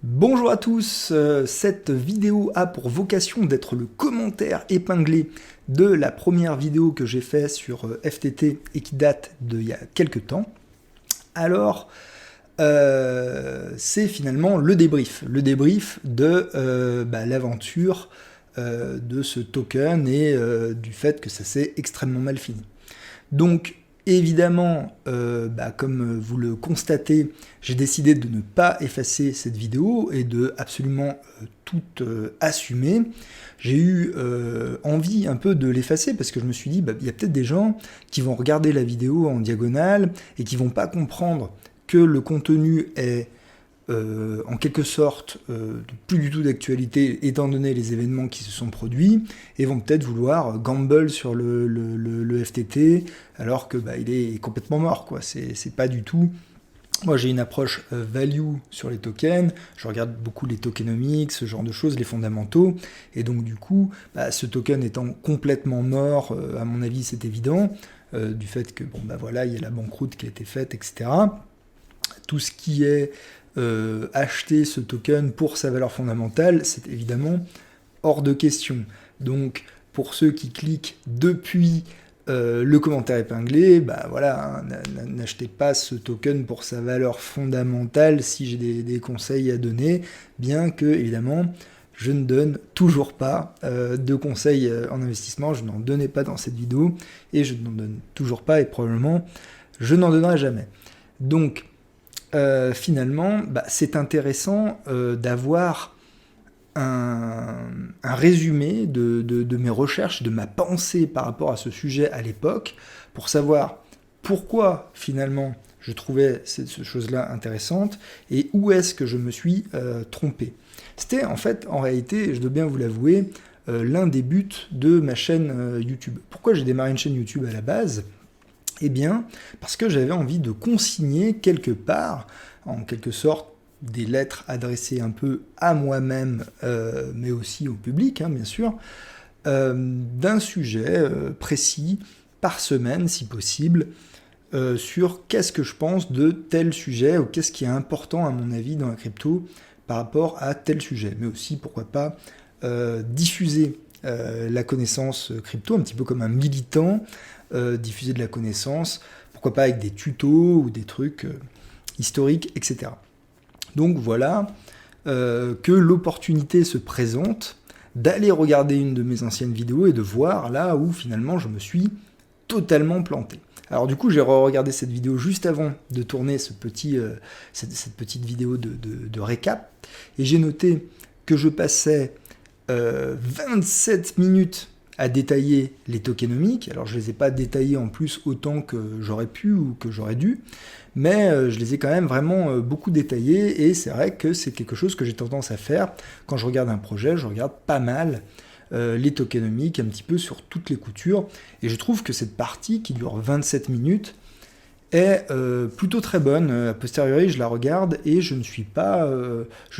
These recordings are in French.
Bonjour à tous, cette vidéo a pour vocation d'être le commentaire épinglé de la première vidéo que j'ai fait sur FTT et qui date d'il y a quelques temps. Alors, c'est finalement le débrief de l'aventure de ce token et du fait que ça s'est extrêmement mal fini. Donc, évidemment, comme vous le constatez, j'ai décidé de ne pas effacer cette vidéo et de absolument tout assumer. J'ai eu envie un peu de l'effacer parce que je me suis dit, il y a peut-être des gens qui vont regarder la vidéo en diagonale et qui vont pas comprendre que le contenu est en quelque sorte plus du tout d'actualité étant donné les événements qui se sont produits et vont peut-être vouloir gamble sur le FTT alors que il est complètement mort, quoi. C'est pas du tout. Moi j'ai une approche value sur les tokens, je regarde beaucoup les tokenomics, ce genre de choses, les fondamentaux, et donc du coup ce token étant complètement mort, à mon avis c'est évident, du fait que il y a la banqueroute qui a été faite, etc. Tout ce qui est acheter ce token pour sa valeur fondamentale, c'est évidemment hors de question. Donc, pour ceux qui cliquent depuis le commentaire épinglé, n'achetez pas ce token pour sa valeur fondamentale si j'ai des conseils à donner, bien que, évidemment, je ne donne toujours pas de conseils en investissement, je n'en donnais pas dans cette vidéo, et je n'en donne toujours pas, et probablement, je n'en donnerai jamais. Donc, finalement, c'est intéressant d'avoir un résumé de mes recherches, de ma pensée par rapport à ce sujet à l'époque, pour savoir pourquoi finalement je trouvais cette chose-là intéressante et où est-ce que je me suis trompé. C'était en réalité, je dois bien vous l'avouer, l'un des buts de ma chaîne YouTube. Pourquoi j'ai démarré une chaîne YouTube à la base ? Eh bien, parce que j'avais envie de consigner quelque part, en quelque sorte, des lettres adressées un peu à moi-même, mais aussi au public, bien sûr, d'un sujet précis, par semaine, si possible, sur qu'est-ce que je pense de tel sujet, ou qu'est-ce qui est important, à mon avis, dans la crypto, par rapport à tel sujet. Mais aussi, pourquoi pas, diffuser la connaissance crypto, un petit peu comme un militant, diffuser de la connaissance, pourquoi pas avec des tutos ou des trucs historiques, etc. Donc voilà que l'opportunité se présente d'aller regarder une de mes anciennes vidéos et de voir là où finalement je me suis totalement planté. Alors du coup j'ai regardé cette vidéo juste avant de tourner cette petite vidéo de récap et j'ai noté que je passais 27 minutes à détailler les tokenomics. Alors je les ai pas détaillés en plus autant que j'aurais pu ou que j'aurais dû, mais je les ai quand même vraiment beaucoup détaillés et c'est vrai que c'est quelque chose que j'ai tendance à faire quand je regarde un projet, je regarde pas mal les tokenomics un petit peu sur toutes les coutures et je trouve que cette partie qui dure 27 minutes est plutôt très bonne. A posteriori, je la regarde et je ne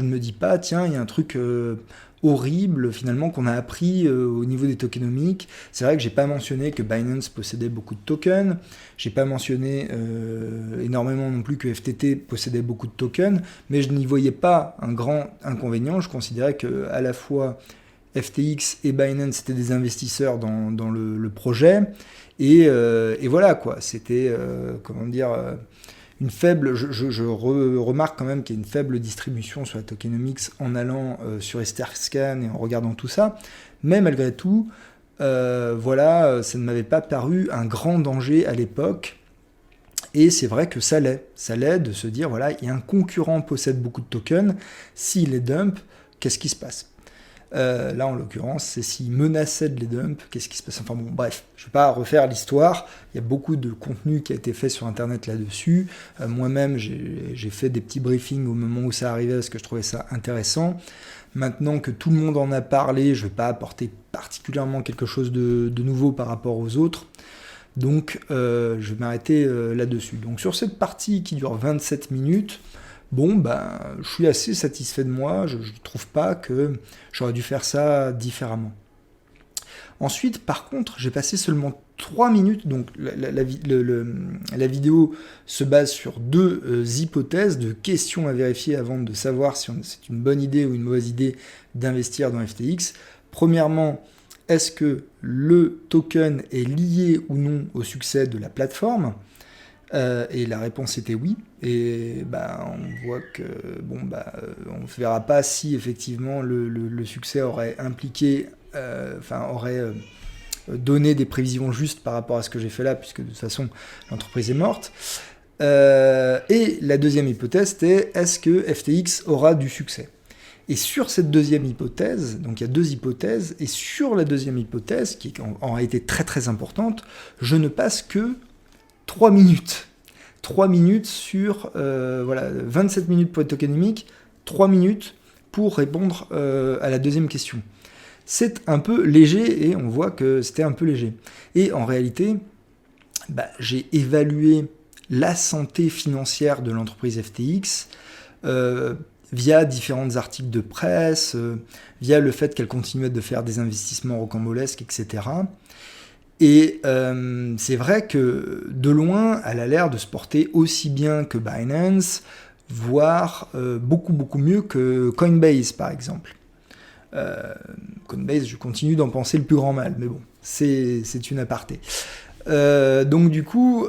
me dis pas, tiens, il y a un truc horrible finalement qu'on a appris au niveau des tokenomics. C'est vrai que j'ai pas mentionné que Binance possédait beaucoup de tokens, j'ai pas mentionné énormément non plus que FTT possédait beaucoup de tokens, mais je n'y voyais pas un grand inconvénient. Je considérais que à la fois FTX et Binance étaient des investisseurs dans le projet, et voilà quoi, c'était une faible, je remarque quand même qu'il y a une faible distribution sur la tokenomics en allant sur Etherscan et en regardant tout ça, mais malgré tout, ça ne m'avait pas paru un grand danger à l'époque, et c'est vrai que ça l'est de se dire, voilà, il y a un concurrent possède beaucoup de tokens, s'il les dump, qu'est-ce qui se passe ? Là, en l'occurrence, c'est s'il menaçait de les dump, qu'est-ce qui se passe ? Enfin bon, bref, je ne vais pas refaire l'histoire. Il y a beaucoup de contenu qui a été fait sur Internet là-dessus. Moi-même, j'ai fait des petits briefings au moment où ça arrivait parce que je trouvais ça intéressant. Maintenant que tout le monde en a parlé, je ne vais pas apporter particulièrement quelque chose de nouveau par rapport aux autres. Donc, je vais m'arrêter là-dessus. Donc, sur cette partie qui dure 27 minutes, je suis assez satisfait de moi, je ne trouve pas que j'aurais dû faire ça différemment. Ensuite, par contre, j'ai passé seulement 3 minutes, donc la vidéo se base sur 2 hypothèses, de questions à vérifier avant de savoir si c'est une bonne idée ou une mauvaise idée d'investir dans FTX. Premièrement, est-ce que le token est lié ou non au succès de la plateforme ? Et la réponse était oui. Et on voit que on ne verra pas si effectivement le succès aurait impliqué, aurait donné des prévisions justes par rapport à ce que j'ai fait là, puisque de toute façon l'entreprise est morte. Et la deuxième hypothèse c'était est-ce que FTX aura du succès ? Et sur cette deuxième hypothèse, donc il y a 2 hypothèses, et sur la deuxième hypothèse, qui est en réalité très très importante, je ne passe que 3 minutes. 3 minutes sur 27 minutes pour être tokenomique, 3 minutes pour répondre à la deuxième question. C'est un peu léger, et on voit que c'était un peu léger. Et en réalité, j'ai évalué la santé financière de l'entreprise FTX via différents articles de presse, via le fait qu'elle continuait de faire des investissements rocambolesques, etc. Et c'est vrai que de loin, elle a l'air de se porter aussi bien que Binance, voire beaucoup mieux que Coinbase par exemple. Coinbase, je continue d'en penser le plus grand mal, mais bon, c'est une aparté. Donc du coup,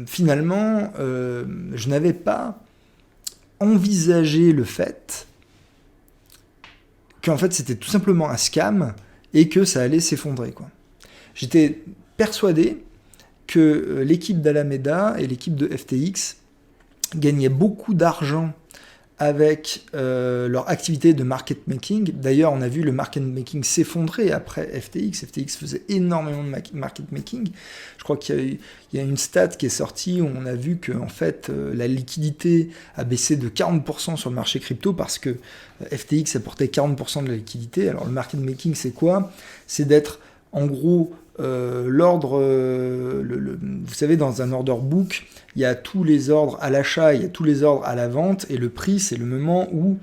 finalement, je n'avais pas envisagé le fait qu'en fait c'était tout simplement un scam et que ça allait s'effondrer, quoi. J'étais persuadé que l'équipe d'Alameda et l'équipe de FTX gagnaient beaucoup d'argent avec leur activité de market making. D'ailleurs, on a vu le market making s'effondrer après FTX. FTX faisait énormément de market making. Je crois qu'il y a une stat qui est sortie où on a vu que en fait, la liquidité a baissé de 40% sur le marché crypto parce que FTX apportait 40% de la liquidité. Alors le market making, c'est quoi ? C'est d'être en gros l'ordre, vous savez, dans un order book, il y a tous les ordres à l'achat, il y a tous les ordres à la vente, et le prix, c'est le moment où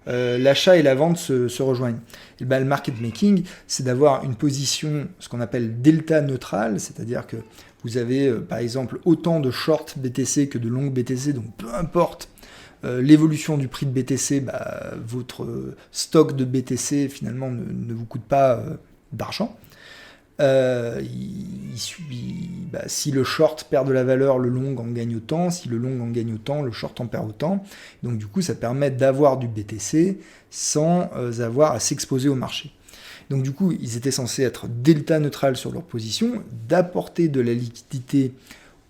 l'achat et la vente se rejoignent. Et le market making, c'est d'avoir une position, ce qu'on appelle delta neutrale, c'est-à-dire que vous avez, par exemple, autant de short BTC que de long BTC, donc peu importe l'évolution du prix de BTC, votre stock de BTC, finalement, ne vous coûte pas d'argent. Si le short perd de la valeur, le long en gagne autant. Si le long en gagne autant, le short en perd autant. Donc du coup, ça permet d'avoir du BTC sans avoir à s'exposer au marché. Donc du coup, ils étaient censés être delta neutral sur leur position, d'apporter de la liquidité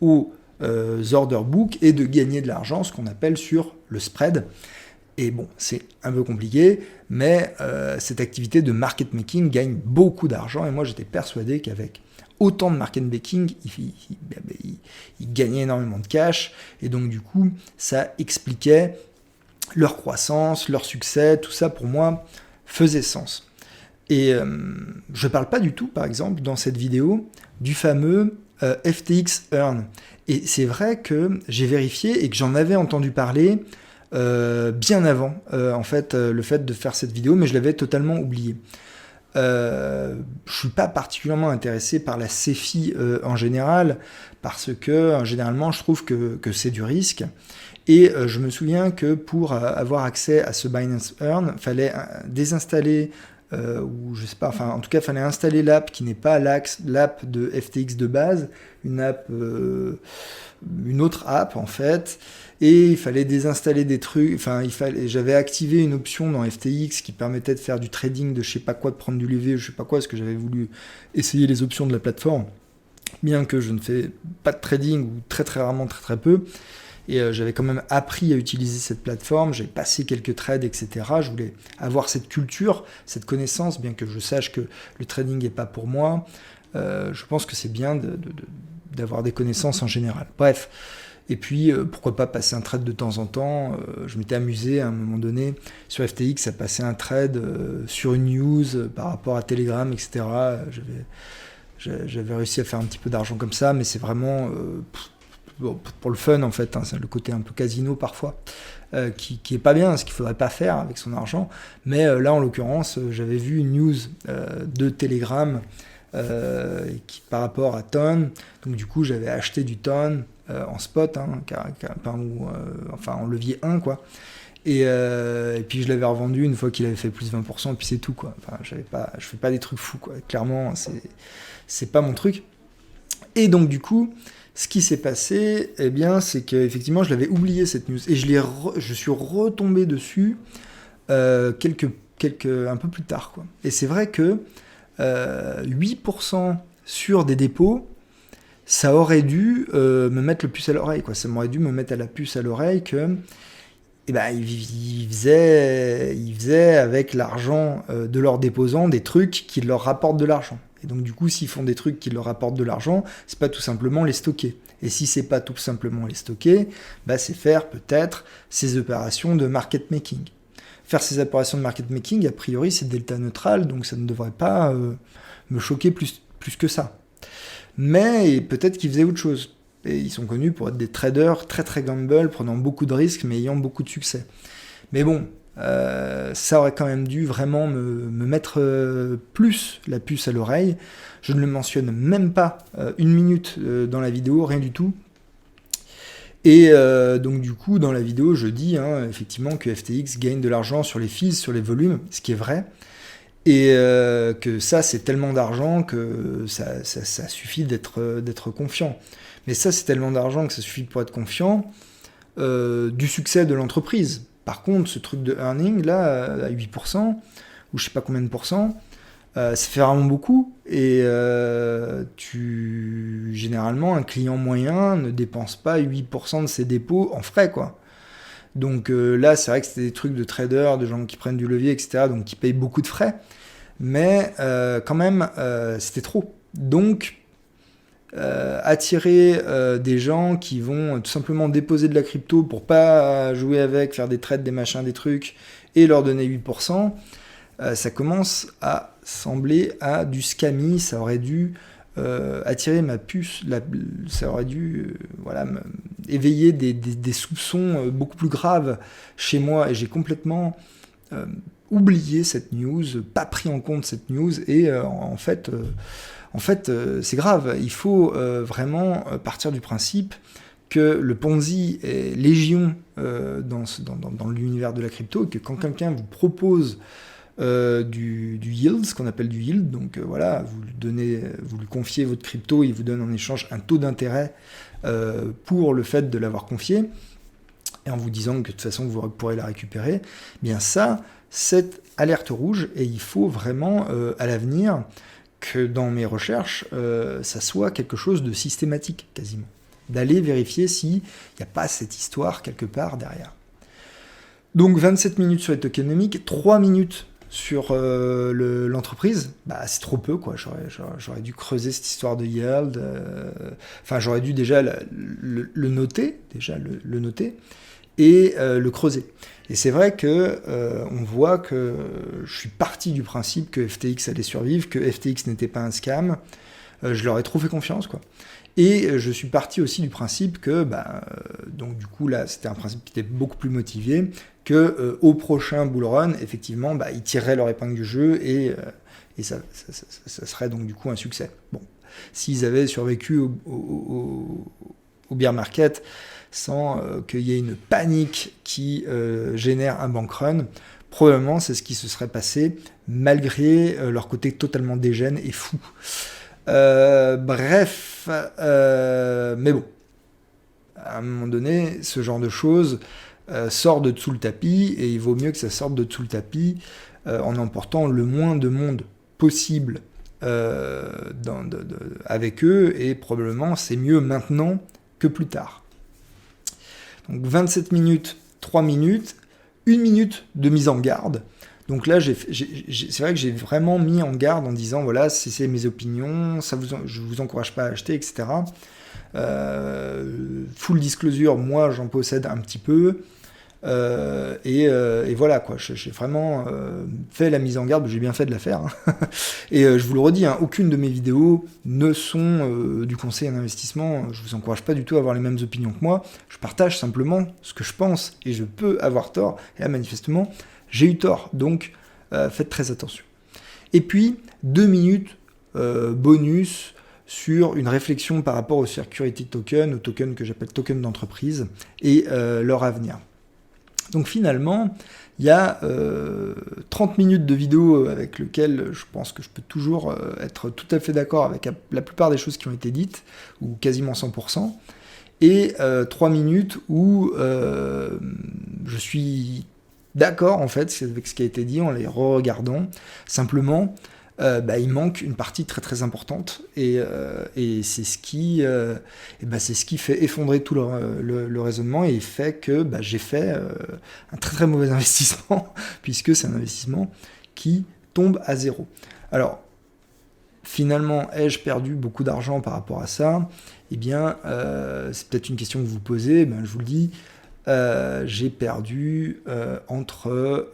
aux order book et de gagner de l'argent, ce qu'on appelle sur le spread. Et bon, c'est un peu compliqué, mais cette activité de market making gagne beaucoup d'argent. Et moi, j'étais persuadé qu'avec autant de market making, ils gagnaient énormément de cash. Et donc, du coup, ça expliquait leur croissance, leur succès. Tout ça, pour moi, faisait sens. Et je ne parle pas du tout, par exemple, dans cette vidéo, du fameux FTX Earn. Et c'est vrai que j'ai vérifié et que j'en avais entendu parler bien avant le fait de faire cette vidéo, mais je l'avais totalement oublié. Je suis pas particulièrement intéressé par la CeFi en général, parce que généralement je trouve que c'est du risque. Et je me souviens que pour avoir accès à ce Binance Earn, fallait désinstaller ou je sais pas, enfin en tout cas fallait installer l'app qui n'est pas l'app de FTX de base, une autre app en fait. Et il fallait désinstaller des trucs, j'avais activé une option dans FTX qui permettait de faire du trading de je sais pas quoi, de prendre du levier, je sais pas quoi, parce que j'avais voulu essayer les options de la plateforme, bien que je ne fais pas de trading, ou très très rarement, très très peu, et j'avais quand même appris à utiliser cette plateforme, j'ai passé quelques trades, etc. Je voulais avoir cette culture, cette connaissance, bien que je sache que le trading n'est pas pour moi. Je pense que c'est bien d'avoir des connaissances en général. Bref. Et puis, pourquoi pas passer un trade de temps en temps. Je m'étais amusé à un moment donné sur FTX à passer un trade sur une news par rapport à Telegram, etc. J'avais réussi à faire un petit peu d'argent comme ça, mais c'est vraiment pour le fun en fait. C'est le côté un peu casino parfois, qui est pas bien, ce qu'il faudrait pas faire avec son argent. Mais là, en l'occurrence, j'avais vu une news de Telegram par rapport à tonne. Donc du coup, j'avais acheté du tonne en spot, enfin en levier 1, quoi. Et puis je l'avais revendu une fois qu'il avait fait plus 20%, et puis c'est tout, quoi. Enfin, je fais pas des trucs fous, quoi. Clairement, c'est pas mon truc. Et donc du coup, ce qui s'est passé, eh bien, c'est qu'effectivement, je l'avais oublié cette news, et je suis retombé dessus un peu plus tard, quoi. Et c'est vrai que 8% sur des dépôts, ça aurait dû me mettre le puce à l'oreille, quoi. Ça m'aurait dû me mettre à la puce à l'oreille que ils faisaient avec l'argent de leurs déposants des trucs qui leur rapportent de l'argent. Et donc du coup, s'ils font des trucs qui leur rapportent de l'argent, c'est pas tout simplement les stocker. Et si c'est pas tout simplement les stocker, c'est faire peut-être ces opérations de market making. Faire ces opérations de market making, a priori, c'est delta neutral, donc ça ne devrait pas me choquer plus que ça. Mais peut-être qu'ils faisaient autre chose. Et ils sont connus pour être des traders très très gamble, prenant beaucoup de risques, mais ayant beaucoup de succès. Mais bon, ça aurait quand même dû vraiment me mettre plus la puce à l'oreille. Je ne le mentionne même pas une minute dans la vidéo, rien du tout. Et donc du coup, dans la vidéo, je dis effectivement que FTX gagne de l'argent sur les fees, sur les volumes, ce qui est vrai. Et que ça, c'est tellement d'argent que ça suffit d'être confiant. Mais ça, c'est tellement d'argent que ça suffit pour être confiant du succès de l'entreprise. Par contre, ce truc de earning, là, à 8%, ou je sais pas combien de pourcents, ça fait vraiment beaucoup. Et généralement, un client moyen ne dépense pas 8% de ses dépôts en frais, quoi. Donc là, c'est vrai que c'était des trucs de traders, de gens qui prennent du levier, etc., donc qui payent beaucoup de frais. Mais quand même, c'était trop. Donc, attirer des gens qui vont tout simplement déposer de la crypto pour pas jouer avec, faire des trades, des machins, des trucs, et leur donner 8%, ça commence à sembler à du scammy. Ça aurait dû attirer ma puce, ça aurait dû éveiller des soupçons beaucoup plus graves chez moi, et j'ai complètement oublié cette news, pas pris en compte cette news, et en fait, c'est grave. Il faut vraiment partir du principe que le Ponzi est légion dans l'univers de la crypto, et que quand quelqu'un vous propose du yield, ce qu'on appelle du yield, donc vous lui confiez votre crypto, il vous donne en échange un taux d'intérêt pour le fait de l'avoir confié, et en vous disant que de toute façon vous pourrez la récupérer, bien ça, c'est alerte rouge, et il faut vraiment à l'avenir que dans mes recherches, ça soit quelque chose de systématique, quasiment. D'aller vérifier s'il n'y a pas cette histoire quelque part derrière. Donc 27 minutes sur les tokenomics, 3 minutes sur l'entreprise, c'est trop peu, quoi. J'aurais dû creuser cette histoire de yield. J'aurais dû déjà le noter, et le creuser. Et c'est vrai que on voit que je suis parti du principe que FTX allait survivre, que FTX n'était pas un scam. Je leur ai trop fait confiance, quoi. Et je suis parti aussi du principe que, donc du coup là, c'était un principe qui était beaucoup plus motivé, que au prochain bull run, effectivement, ils tireraient leur épingle du jeu, et ça serait donc du coup un succès. Bon, s'ils avaient survécu au bear market sans qu'il y ait une panique qui génère un bank run, probablement c'est ce qui se serait passé malgré leur côté totalement dégène et fou. Mais bon, à un moment donné, ce genre de choses sort de dessous le tapis, et il vaut mieux que ça sorte de dessous le tapis en emportant le moins de monde possible avec eux, et probablement c'est mieux maintenant que plus tard. Donc 27 minutes, 3 minutes, 1 minute de mise en garde. Donc là, c'est vrai que j'ai vraiment mis en garde en disant, voilà, c'est mes opinions, je vous encourage pas à acheter, etc. Full disclosure, moi j'en possède un petit peu. Et voilà, quoi. J'ai vraiment fait la mise en garde, j'ai bien fait de la faire. Hein. Et je vous le redis, aucune de mes vidéos ne sont du conseil en investissement. Je vous encourage pas du tout à avoir les mêmes opinions que moi. Je partage simplement ce que je pense, et je peux avoir tort. Et là, manifestement, j'ai eu tort. Donc, faites très attention. Et puis, 2 minutes bonus sur une réflexion par rapport aux security tokens, aux tokens que j'appelle tokens d'entreprise, et leur avenir. Donc finalement, il y a 30 minutes de vidéo avec lesquelles je pense que je peux toujours être tout à fait d'accord avec la plupart des choses qui ont été dites, ou quasiment 100%, et 3 minutes où je suis d'accord en fait avec ce qui a été dit en les re-regardant. Simplement, il manque une partie très très importante et c'est ce qui fait effondrer tout le raisonnement et fait que j'ai fait un très très mauvais investissement puisque c'est un investissement qui tombe à zéro. Alors finalement, ai-je perdu beaucoup d'argent par rapport à ça ? Eh bien, c'est peut-être une question que vous vous posez, je vous le dis, j'ai perdu entre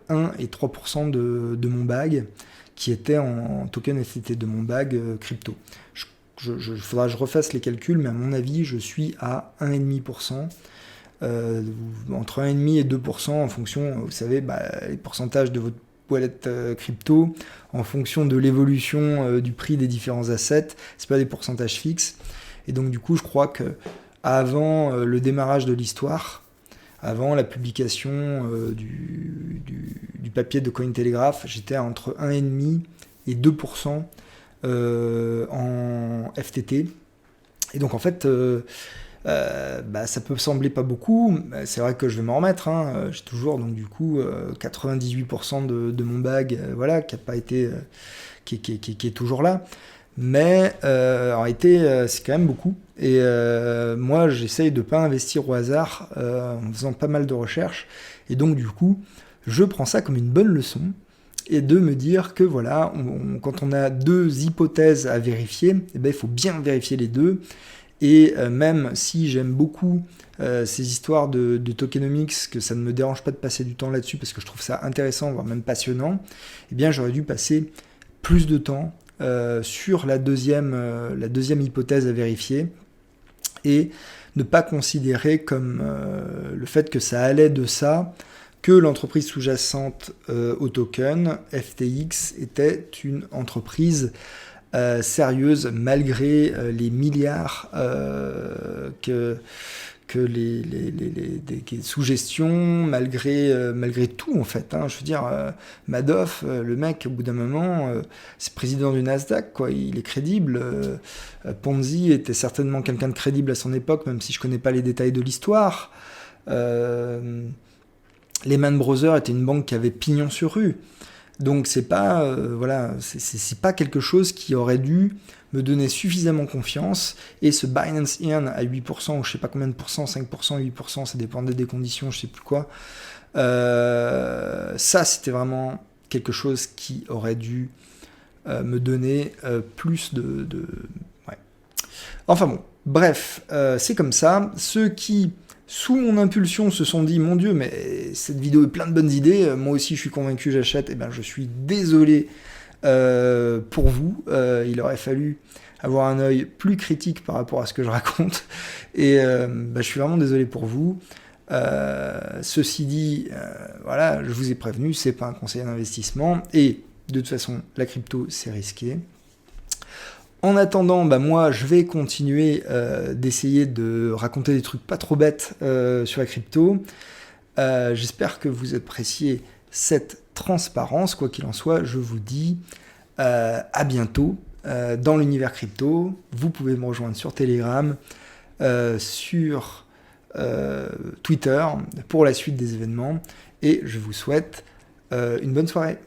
1 et 3% de mon bag qui était en token FTT, de mon bag crypto. Faudra que je refasse les calculs, mais à mon avis, je suis à 1,5%, entre 1,5 et 2% en fonction, vous savez, les pourcentages de votre wallet crypto, en fonction de l'évolution du prix des différents assets, c'est pas des pourcentages fixes. Et donc du coup, je crois que avant le démarrage de l'histoire, avant la publication du papier de Cointelegraph, j'étais entre 1,5 et 2% en FTT. Et donc en fait, ça peut sembler pas beaucoup. C'est vrai que je vais m'en remettre. J'ai toujours donc du coup 98% de mon bag, qui a pas été, qui est toujours là. Mais en réalité, c'est quand même beaucoup. Et moi, j'essaye de ne pas investir au hasard en faisant pas mal de recherches. Et donc, du coup, je prends ça comme une bonne leçon et de me dire que voilà, quand on a deux hypothèses à vérifier, il faut bien vérifier les deux. Et même si j'aime beaucoup ces histoires de tokenomics, que ça ne me dérange pas de passer du temps là-dessus parce que je trouve ça intéressant, voire même passionnant, eh bien, j'aurais dû passer plus de temps sur la deuxième hypothèse à vérifier et ne pas considérer comme le fait que ça allait de ça que l'entreprise sous-jacente au token FTX était une entreprise sérieuse malgré les milliards que les sous-gestions, malgré tout en fait. Je veux dire, Madoff, le mec, au bout d'un moment, c'est président du Nasdaq, quoi. Il est crédible. Ponzi était certainement quelqu'un de crédible à son époque, même si je connais pas les détails de l'histoire. Lehman Brothers était une banque qui avait pignon sur rue. Donc c'est pas c'est pas quelque chose qui aurait dû me donner suffisamment confiance, et ce Binance Earn à 8%, ou je sais pas combien de pourcents, 5%, 8%, ça dépendait des conditions, je sais plus quoi, ça c'était vraiment quelque chose qui aurait dû me donner plus de... Ouais. Enfin bon, bref, c'est comme ça. Ceux qui, sous mon impulsion, se sont dit « Mon Dieu, mais cette vidéo est plein de bonnes idées, moi aussi je suis convaincu, j'achète », je suis désolé pour vous. Il aurait fallu avoir un œil plus critique par rapport à ce que je raconte, et je suis vraiment désolé pour vous. Ceci dit, je vous ai prévenu, c'est pas un conseil d'investissement, et de toute façon, la crypto, c'est risqué. En attendant, moi, je vais continuer d'essayer de raconter des trucs pas trop bêtes sur la crypto. J'espère que vous appréciez cette transparence. Quoi qu'il en soit, je vous dis à bientôt dans l'univers crypto. Vous pouvez me rejoindre sur Telegram, sur Twitter pour la suite des événements. Et je vous souhaite une bonne soirée.